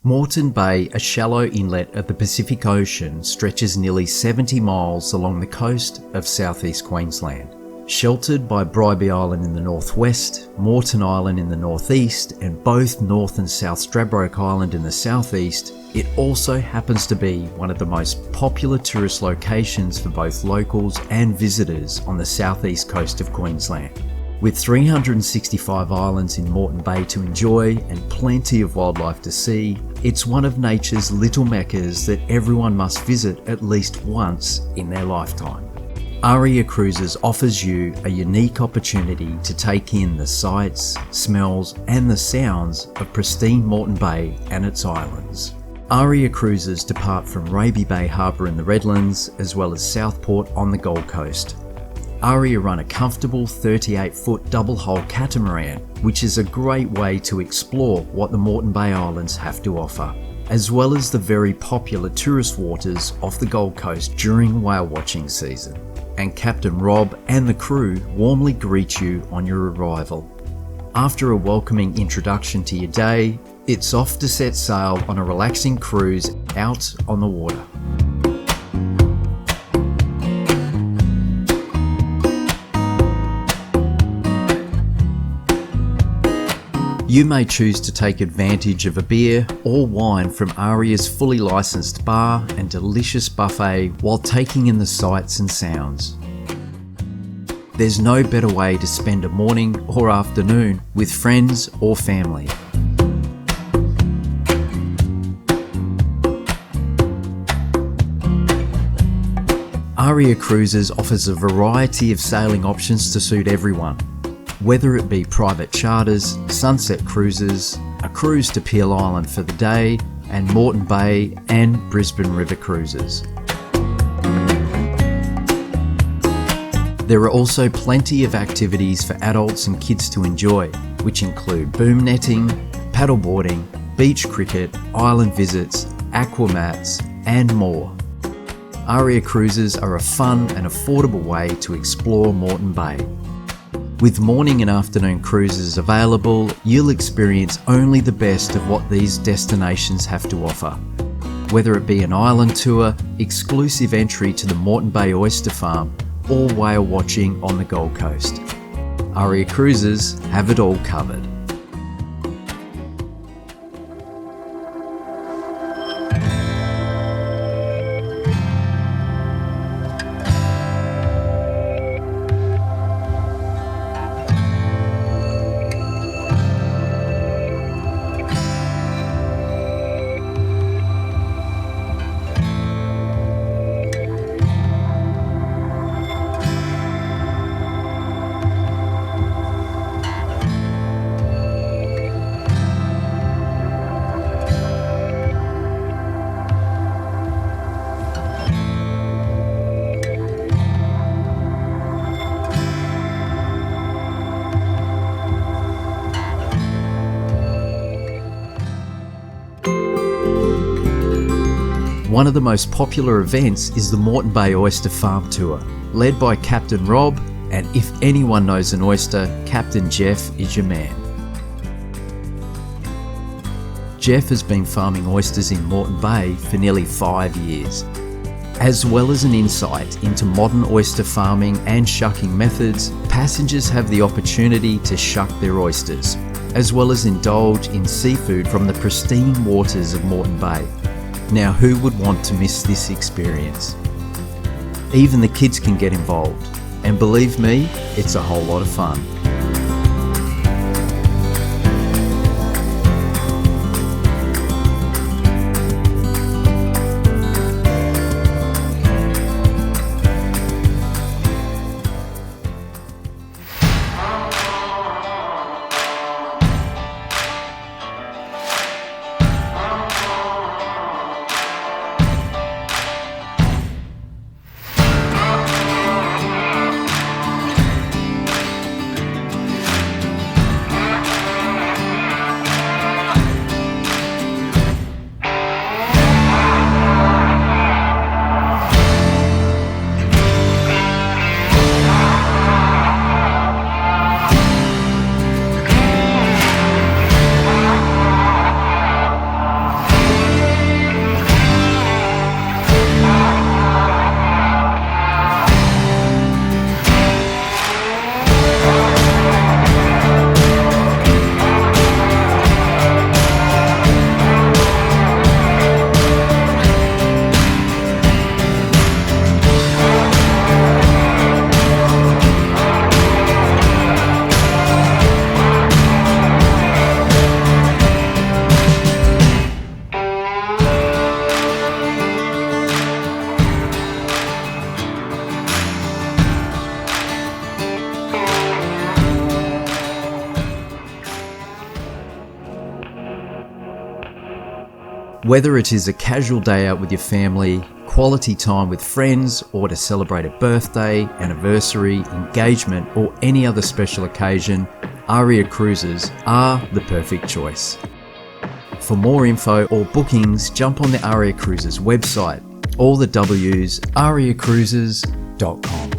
Moreton Bay, a shallow inlet of the Pacific Ocean, stretches nearly 70 miles along the coast of southeast Queensland. Sheltered by Bribie Island in the northwest, Moreton Island in the northeast, and both North and South Stradbroke Island in the southeast, it also happens to be one of the most popular tourist locations for both locals and visitors on the southeast coast of Queensland. With 365 islands in Moreton Bay to enjoy and plenty of wildlife to see, it's one of nature's little meccas that everyone must visit at least once in their lifetime. ARIA Cruises offers you a unique opportunity to take in the sights, smells and the sounds of pristine Moreton Bay and its islands. ARIA Cruises depart from Raby Bay Harbour in the Redlands as well as Southport on the Gold Coast. ARIA run a comfortable 38-foot double-hull catamaran, which is a great way to explore what the Moreton Bay Islands have to offer, as well as the very popular tourist waters off the Gold Coast during whale watching season. And Captain Rob and the crew warmly greet you on your arrival. After a welcoming introduction to your day, it's off to set sail on a relaxing cruise out on the water. You may choose to take advantage of a beer or wine from ARIA's fully licensed bar and delicious buffet while taking in the sights and sounds. There's no better way to spend a morning or afternoon with friends or family. ARIA Cruises offers a variety of sailing options to suit everyone. Whether it be private charters, sunset cruises, a cruise to Peel Island for the day, and Moreton Bay and Brisbane River cruises. There are also plenty of activities for adults and kids to enjoy, which include boom netting, paddleboarding, beach cricket, island visits, aquamats, and more. ARIA Cruises are a fun and affordable way to explore Moreton Bay. With morning and afternoon cruises available, you'll experience only the best of what these destinations have to offer. Whether it be an island tour, exclusive entry to the Moreton Bay Oyster Farm, or whale watching on the Gold Coast, ARIA Cruises have it all covered. One of the most popular events is the Moreton Bay Oyster Farm Tour, led by Captain Rob, and if anyone knows an oyster, Captain Jeff is your man. Jeff has been farming oysters in Moreton Bay for nearly 5 years. As well as an insight into modern oyster farming and shucking methods, passengers have the opportunity to shuck their oysters, as well as indulge in seafood from the pristine waters of Moreton Bay. Now, who would want to miss this experience? Even the kids can get involved, and believe me, it's a whole lot of fun. Whether it is a casual day out with your family, quality time with friends, or to celebrate a birthday, anniversary, engagement, or any other special occasion, ARIA Cruises are the perfect choice. For more info or bookings, jump on the ARIA Cruises website. All the W's, ariacruises.com.